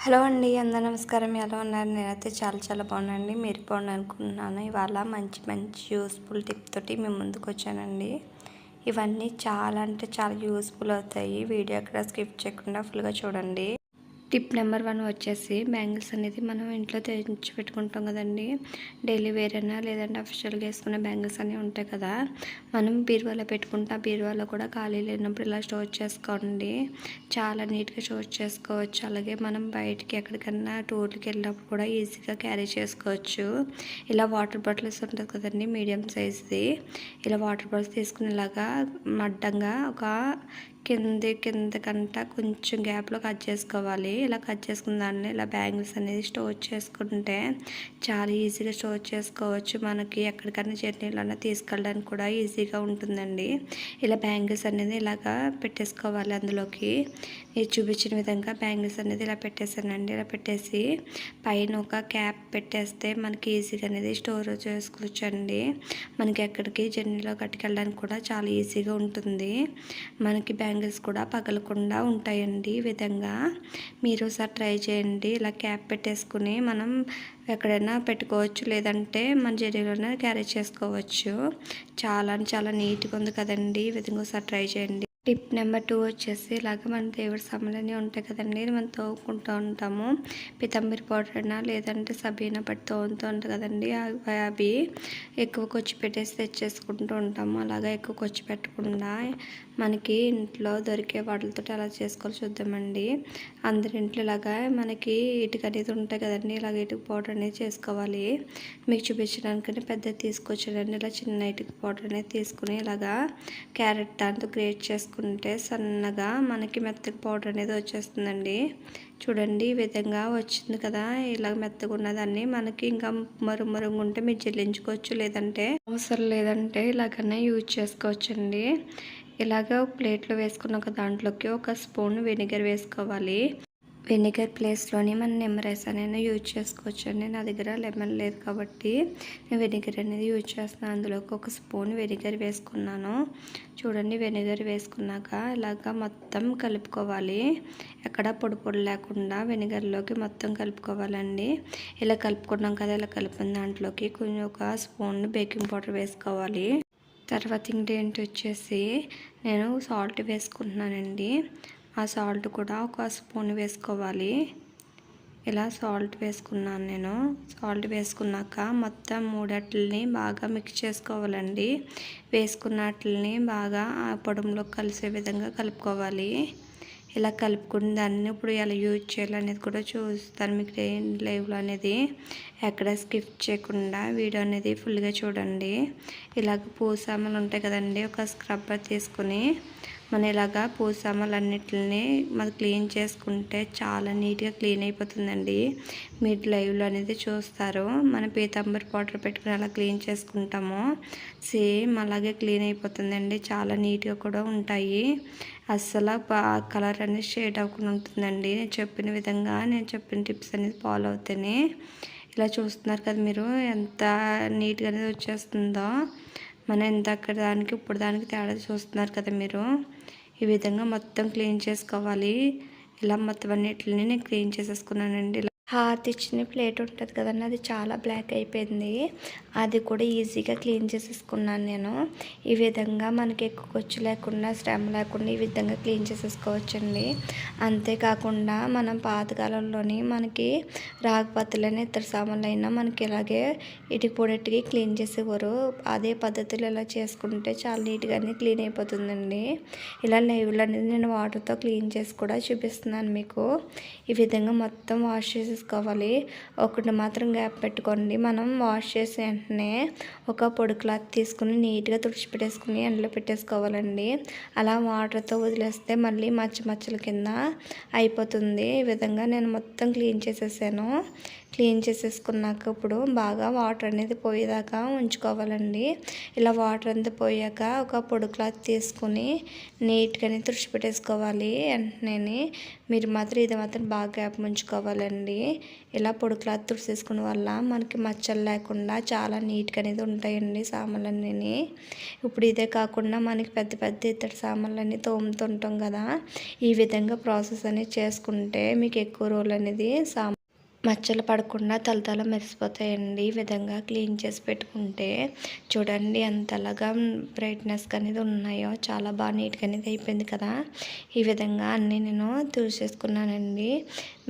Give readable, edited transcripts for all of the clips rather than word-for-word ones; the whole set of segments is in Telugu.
హలో అండి, అందరూ నమస్కారం. ఎలా ఉన్నారు? నేనైతే చాలా బాగున్నానండి. మీరు బాగున్నారు అనుకుంటున్నాను. ఇవాళ మంచి యూస్ఫుల్ టిప్ తోటి మేము ముందుకు వచ్చానండి. ఇవన్నీ చాలా అంటే చాలా యూస్ఫుల్ అవుతాయి. వీడియో ఎక్కడ స్కిప్ చేయకుండా ఫుల్గా చూడండి. టిప్ నెంబర్ 1 వచ్చేసి బ్యాంగిల్స్ అనేది మనం ఇంట్లో తెచ్చి పెట్టుకుంటాం కదండి. డైలీ వేర్ అయినా లేదంటే అఫిషియల్గా వేసుకునే బ్యాంగిల్స్ అన్నీ ఉంటాయి కదా. మనం బీరువాలో పెట్టుకుంటే బీరువాలో కూడా ఖాళీ లేనప్పుడు ఇలా స్టోర్ చేసుకోండి. చాలా నీట్గా స్టోర్ చేసుకోవచ్చు. అలాగే మనం బయటికి ఎక్కడికన్నా టూర్కి వెళ్ళినప్పుడు కూడా ఈజీగా క్యారీ చేసుకోవచ్చు. ఇలా వాటర్ బాటిల్స్ ఉంటుంది కదండి, మీడియం సైజ్ది. ఇలా వాటర్ బాటిల్స్ తీసుకునేలాగా అడ్డంగా ఒక కిందకంట కొంచెం గ్యాప్లో కట్ చేసుకోవాలి. ఇలా కట్ చేసుకున్న దాన్ని ఇలా బ్యాంగిల్స్ అనేది స్టోర్ చేసుకుంటే చాలా ఈజీగా స్టోర్ చేసుకోవచ్చు. మనకి ఎక్కడికైనా జర్నీలోనే తీసుకెళ్ళడానికి కూడా ఈజీగా ఉంటుందండి. ఇలా బ్యాంగిల్స్ అనేది ఇలాగా పెట్టేసుకోవాలి. అందులోకి నేను చూపించిన విధంగా బ్యాంగిల్స్ అనేది ఇలా పెట్టేసానండి. ఇలా పెట్టేసి పైన ఒక క్యాప్ పెట్టేస్తే మనకి ఈజీగా అనేది స్టోర్ చేసుకోవచ్చండి. మనకి ఎక్కడికి జర్నీలో కట్టుకెళ్ళడానికి కూడా చాలా ఈజీగా ఉంటుంది. మనకి బ్యాంగిల్స్ కూడా పగలకుండా ఉంటాయండి. ఈ విధంగా మీరు ఒకసారి ట్రై చేయండి. ఇలా క్యాప్ పెట్టేసుకుని మనం ఎక్కడైనా పెట్టుకోవచ్చు, లేదంటే మన జర్నీలోనే క్యారీ చేసుకోవచ్చు. చాలా నీట్గా ఉంది కదండి. ఈ విధంగా ఒకసారి ట్రై చేయండి. టిప్ నెంబర్ 2 వచ్చేసి ఇలాగ మన దేవుడి సామాన్లు ఉంటాయి కదండి, మనం తోముకుంటూ ఉంటాము. పితంబరి పౌడర్ అయినా లేదంటే సబీనా పట్టి తోముతూ ఉంటాయి కదండి. అవి ఎక్కువ కొచ్చి పెట్టేసి తెచ్చేసుకుంటూ ఉంటాము. అలాగా ఎక్కువ కొచ్చి పెట్టకుండా మనకి ఇంట్లో దొరికే వాటితో అలా చేసుకోవాలి చూద్దామండి. అందరి ఇంట్లో ఇలాగా మనకి ఇటుక అనేది ఉంటాయి కదండి. ఇలాగ ఇటుక పౌడర్ అనేది చేసుకోవాలి. మీకు చూపించడానికని పెద్దది తీసుకొచ్చానండి. ఇలా చిన్న ఇటుక పౌడర్ అనేది తీసుకుని ఇలాగా క్యారెట్ దాంతో గ్రేట్ చేసుకుంటే సన్నగా మనకి మెత్తగా పౌడర్ అనేది వచ్చేస్తుందండి. చూడండి, ఈ విధంగా వచ్చింది కదా. ఇలా మెత్తగా ఉన్నదాన్ని మనకి ఇంకా మరుగా ఉంటే మీరు చెల్లించుకోవచ్చు, లేదంటే అవసరం లేదంటే ఇలాగనే యూజ్ చేసుకోవచ్చండి. ఇలాగ ప్లేట్లో వేసుకున్న ఒక దాంట్లోకి ఒక స్పూన్ వెనిగర్ వేసుకోవాలి. వెనిగర్ ప్లేస్లోని మనం నిమ్మరసం అనేది యూజ్ చేసుకోవచ్చండి. నా దగ్గర లెమన్ లేదు కాబట్టి నేను వెనిగర్ అనేది యూజ్ చేస్తున్నాను. అందులోకి ఒక స్పూన్ వెనిగర్ వేసుకున్నాను. చూడండి, వెనిగర్ వేసుకున్నాక ఇలాగా మొత్తం కలుపుకోవాలి. ఎక్కడ పొడి లేకుండా వెనిగర్లోకి మొత్తం కలుపుకోవాలండి. ఇలా కలుపుకున్నాం కదా, ఇలా కలిపిన దాంట్లోకి కొంచెం ఒక స్పూన్ బేకింగ్ పౌడర్ వేసుకోవాలి. తర్వాత ఇంగ్రీడియంట్ వచ్చేసి నేను సాల్ట్ వేసుకుంటున్నానండి. ఆ సాల్ట్ కూడా ఒక స్పూన్ వేసుకోవాలి. ఇలా సాల్ట్ వేసుకున్నాను నేను. సాల్ట్ వేసుకున్నాక మొత్తం మూడట్లని బాగా మిక్స్ చేసుకోవాలండి. వేసుకున్నట్లని బాగా ఆ పొడంలో కలిసే విధంగా కలుపుకోవాలి. ఇలా కలుపుకున్న దాన్ని ఇప్పుడు ఎలా యూజ్ చేయాలనేది కూడా చూస్తాను మీకు లైవ్లో అనేది. ఎక్కడ స్కిప్ చేయకుండా వీడియో అనేది ఫుల్గా చూడండి. ఇలాగ పూసామలు ఉంటాయి కదండి, ఒక స్క్రబ్బర్ తీసుకుని మనం ఇలాగా పూసామలన్నిటిని మనం క్లీన్ చేసుకుంటే చాలా నీట్గా క్లీన్ అయిపోతుందండి. మీరు లైవ్లో అనేది చూస్తారు. మనం పీతాంబరి పౌడర్ పెట్టుకుని అలా క్లీన్ చేసుకుంటాము, సేమ్ అలాగే క్లీన్ అయిపోతుందండి. చాలా నీట్గా కూడా ఉంటాయి. అస్సలు కలర్ అనేది షేడ్ అవ్వకుండా ఉంటుందండి. నేను చెప్పిన విధంగా నేను చెప్పిన టిప్స్ అనేది ఫాలో అవుతానే ఇలా చూస్తున్నారు కదా మీరు, ఎంత నీట్గా అనేది వచ్చేస్తుందో. మనం ఎంత అక్కడ దానికి ఇప్పుడు దానికి తేడా చూస్తున్నారు కదా మీరు. ఈ విధంగా మొత్తం క్లీన్ చేసుకోవాలి. ఇలా మొత్తం అన్నిటిని నేను క్లీన్ చేసేసుకున్నానండి. హాత్ ఇచ్చిన ప్లేట్ ఉంటుంది కదండి, అది చాలా బ్లాక్ అయిపోయింది. అది కూడా ఈజీగా క్లీన్ చేసేసుకున్నాను నేను. ఈ విధంగా మనకి ఎక్కువ ఖర్చు లేకుండా శ్రమ లేకుండా ఈ విధంగా క్లీన్ చేసేసుకోవచ్చండి. అంతేకాకుండా మనం పాతకాలంలోని మనకి రాగపత్తులని ఇతర సామాన్లు అయినా మనకి ఇలాగే ఇటుక పొడెట్టుకి క్లీన్ చేసేవారు. అదే పద్ధతిలో ఇలా చేసుకుంటే చాలా నీట్గానే క్లీన్ అయిపోతుందండి. ఇలా లైవ్లో అనేది నేను వాటర్తో క్లీన్ చేసి కూడా చూపిస్తున్నాను మీకు. ఈ విధంగా మొత్తం వాష్ చేసేసుకోవాలి. ఒకటి మాత్రం గ్యాప్ పెట్టుకోండి. మనం వాష్ చేసి వెంటనే ఒక పొడి క్లాత్ తీసుకుని నీట్గా తుడిచిపెట్టేసుకుని ఎండలో పెట్టేసుకోవాలండి. అలా వాటర్తో వదిలేస్తే మళ్ళీ మచ్చల కింద అయిపోతుంది. ఈ విధంగా నేను మొత్తం క్లీన్ చేసేసాను. క్లీన్ చేసేసుకున్నాక ఇప్పుడు బాగా వాటర్ అనేది పోయేదాకా ఉంచుకోవాలండి. ఇలా వాటర్ అంతా పోయాక ఒక పొడి క్లాత్ తీసుకుని నీట్గానే తుడిచిపెట్టేసుకోవాలి. వెంటనే మీరు మాత్రం ఇది మాత్రం బాగా గ్యాప్ ఉంచుకోవాలండి. ఇలా పొడి క్లాత్ తుడిసేసుకున్న వల్ల మనకి మచ్చలు లేకుండా చాలా నీట్గా అనేది ఉంటాయండి సామాన్లన్నీ. ఇప్పుడు ఇదే కాకుండా మనకి పెద్ద పెద్ద ఇత్తడి సామాన్లన్నీ తోముతుంటాం కదా, ఈ విధంగా ప్రాసెస్ అనేది చేసుకుంటే మీకు ఎక్కువ రోజులు అనేది మచ్చలు పడకుండా తలతల మెరిసిపోతాయండి. ఈ విధంగా క్లీన్ చేసి పెట్టుకుంటే చూడండి ఎంతలాగా బ్రైట్నెస్ అనేది ఉన్నాయో, చాలా బాగా నీట్గా అనేది అయిపోయింది కదా. ఈ విధంగా అన్నీ నేను చూసేసుకున్నానండి.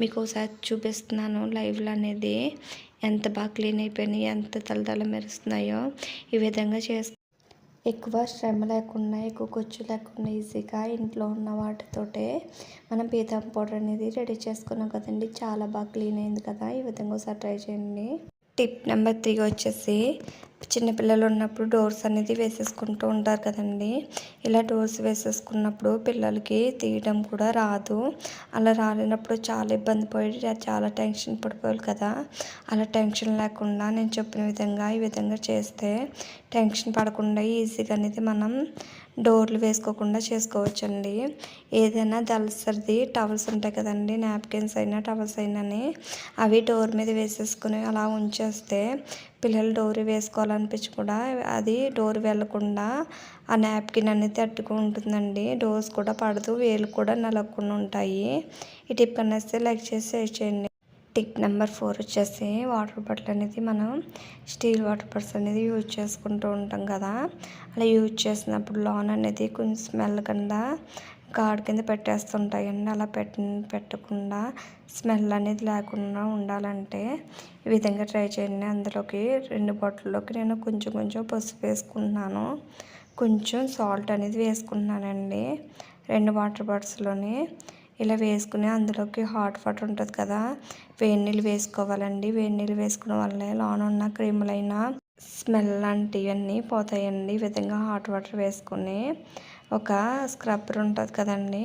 మీకు ఒకసారి చూపిస్తున్నాను లైవ్లో అనేది ఎంత బాగా క్లీన్ అయిపోయినాయి, ఎంత తలతల మెరుస్తున్నాయో. ఈ విధంగా ఎక్కువ శ్రమ లేకుండా, ఎక్కువ ఖర్చు లేకుండా ఈజీగా ఇంట్లో ఉన్న వాటితోటే మనం పీతాం పౌడర్ అనేది రెడీ చేసుకున్నాం కదండి. చాలా బాగా క్లీన్ అయింది కదా. ఈ విధంగా ఒకసారి ట్రై చేయండి. టిప్ నెంబర్ 3 వచ్చేసి చిన్నపిల్లలు ఉన్నప్పుడు డోర్స్ అనేది వేసేసుకుంటూ ఉంటారు కదండి. ఇలా డోర్స్ వేసేసుకున్నప్పుడు పిల్లలకి తీయడం కూడా రాదు. అలా రాలేనప్పుడు చాలా ఇబ్బంది పడి చాలా టెన్షన్ పడిపోవాలి కదా. అలా టెన్షన్ లేకుండా నేను చెప్పిన విధంగా ఈ విధంగా చేస్తే టెన్షన్ పడకుండా ఈజీగా అనేది మనం డోర్లు వేసుకోకుండా చేసుకోవచ్చండి. ఏదైనా దళసరిది టవల్స్ ఉంటాయి కదండి, నాప్కిన్స్ అయినా టవల్స్ అయినా అవి డోర్ మీద వేసేసుకుని అలా ఉంచేస్తే పిల్లలు డోర్ వేసుకోవాలనిపించి కూడా అది డోర్ వెళ్ళకుండా ఆ నాప్కిన్ అనేది అట్టుకుంటుందండి. డోర్స్ కూడా పడదు, వేలు కూడా నలగకుండా ఉంటాయి. ఈ టిప్ అనేసి లైక్ చేసి షేర్ చేయండి. టిప్ నెంబర్ 4 వచ్చేసి వాటర్ బాటిల్ అనేది మనం స్టీల్ వాటర్ బాటిల్స్ అనేది యూజ్ చేసుకుంటూ ఉంటాం కదా. అలా యూజ్ చేసినప్పుడు లోన్ అనేది కొంచెం స్మెల్ కింద గాడ్ కింద పెట్టేస్తుంటాయండి. అలా పెట్టకుండా స్మెల్ అనేది లేకుండా ఉండాలంటే ఈ విధంగా ట్రై చేయండి. అందులోకి 2 బాటిల్లోకి నేను కొంచెం కొంచెం పసుపు వేసుకుంటున్నాను, కొంచెం సాల్ట్ అనేది వేసుకుంటున్నానండి 2 వాటర్ బాటిల్స్లోని. ఇలా వేసుకుని అందులోకి హాట్ వాటర్ ఉంటుంది కదా, వేడి నీళ్ళు వేసుకోవాలండి. వేడి నీళ్ళు వేసుకోవడం వల్ల లోన ఉన్న క్రిములైన స్మెల్ లాంటివన్నీ పోతాయండి. ఈ విధంగా హాట్ వాటర్ వేసుకుని ఒక స్క్రబ్బర్ ఉంటుంది కదండి,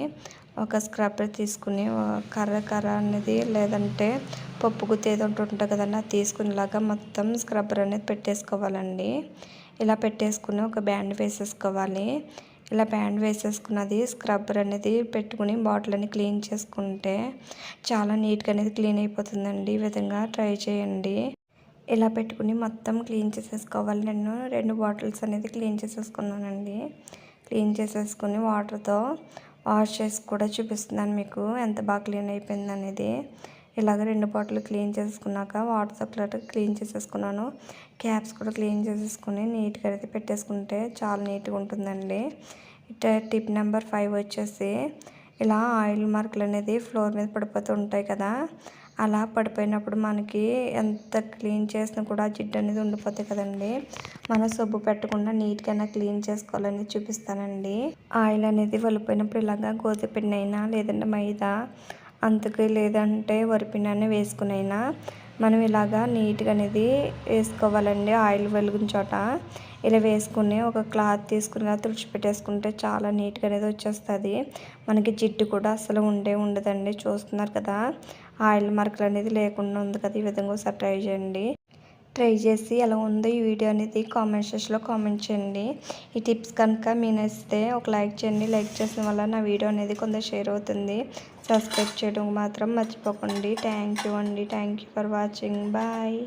ఒక స్క్రబ్బర్ తీసుకుని కర్ర అనేది లేదంటే పప్పు గుత్తి ఏదో ఉంటుంది కదండి, అది తీసుకుని ఇలాగా మొత్తం స్క్రబ్బర్ అనేది పెట్టేసుకోవాలండి. ఇలా పెట్టేసుకుని ఒక బ్యాండ్ వేసేసుకోవాలి. ఇలా బ్యాండ్ వేసేసుకున్నది స్క్రబ్బర్ అనేది పెట్టుకుని బాటిల్ అని క్లీన్ చేసుకుంటే చాలా నీట్గా అనేది క్లీన్ అయిపోతుందండి. ఈ విధంగా ట్రై చేయండి. ఇలా పెట్టుకుని మొత్తం క్లీన్ చేసేసుకోవాలి. నేను 2 బాటిల్స్ అనేది క్లీన్ చేసేసుకున్నానండి. క్లీన్ చేసేసుకుని వాటర్తో వాష్ చేసి కూడా చూపిస్తున్నాను మీకు ఎంత బాగా క్లీన్ అయిపోయింది అనేది. ఇలాగ 2 బాటిల్ క్లీన్ చేసుకున్నాక వాటర్తో క్లీన్ చేసేసుకున్నాను. క్యాప్స్ కూడా క్లీన్ చేసేసుకుని నీట్గా అయితే పెట్టేసుకుంటే చాలా నీట్గా ఉంటుందండి. టిప్ నెంబర్ 5 వచ్చేసి ఇలా ఆయిల్ మార్కులు అనేది ఫ్లోర్ మీద పడిపోతూ ఉంటాయి కదా, అలా పడిపోయినప్పుడు మనకి ఎంత క్లీన్ చేసినా కూడా జిడ్డు అనేది ఉండిపోతాయి కదండి. మనం సబ్బు పెట్టకుండా నీట్గా క్లీన్ చేసుకోవాలని చూపిస్తానండి. ఆయిల్ అనేది వలిపోయినప్పుడు ఇలాగా గోధుమ పిండి అయినా లేదంటే మైదా అంతకు లేదంటే వరిపిండి వేసుకునైనా మనం ఇలాగా నీట్గా అనేది వేసుకోవాలండి. ఆయిల్ వెలిగిన చోట ఇలా వేసుకుని ఒక క్లాత్ తీసుకుని తుడిచిపెట్టేసుకుంటే చాలా నీట్గా అనేది వచ్చేస్తుంది. మనకి జిడ్డు కూడా అసలు ఉండదండి. చూస్తున్నారు కదా ఆయిల్ మార్కులు అనేది లేకుండా ఉంది కదా. ఈ విధంగా ఒకసారి ట్రై చేయండి. ట్రై చేసి ఎలా ఉందో ఈ వీడియో అనేది కామెంట్ సెక్షన్లో కామెంట్ చేయండి. ఈ టిప్స్ కనుక మీ నచ్చితే ఒక లైక్ చేయండి. లైక్ చేసిన వల్ల నా వీడియో అనేది కొంత షేర్ అవుతుంది. సబ్స్క్రైబ్ చేయడం మాత్రం మర్చిపోకండి. థ్యాంక్ యూ అండి. Thank you for watching. Bye.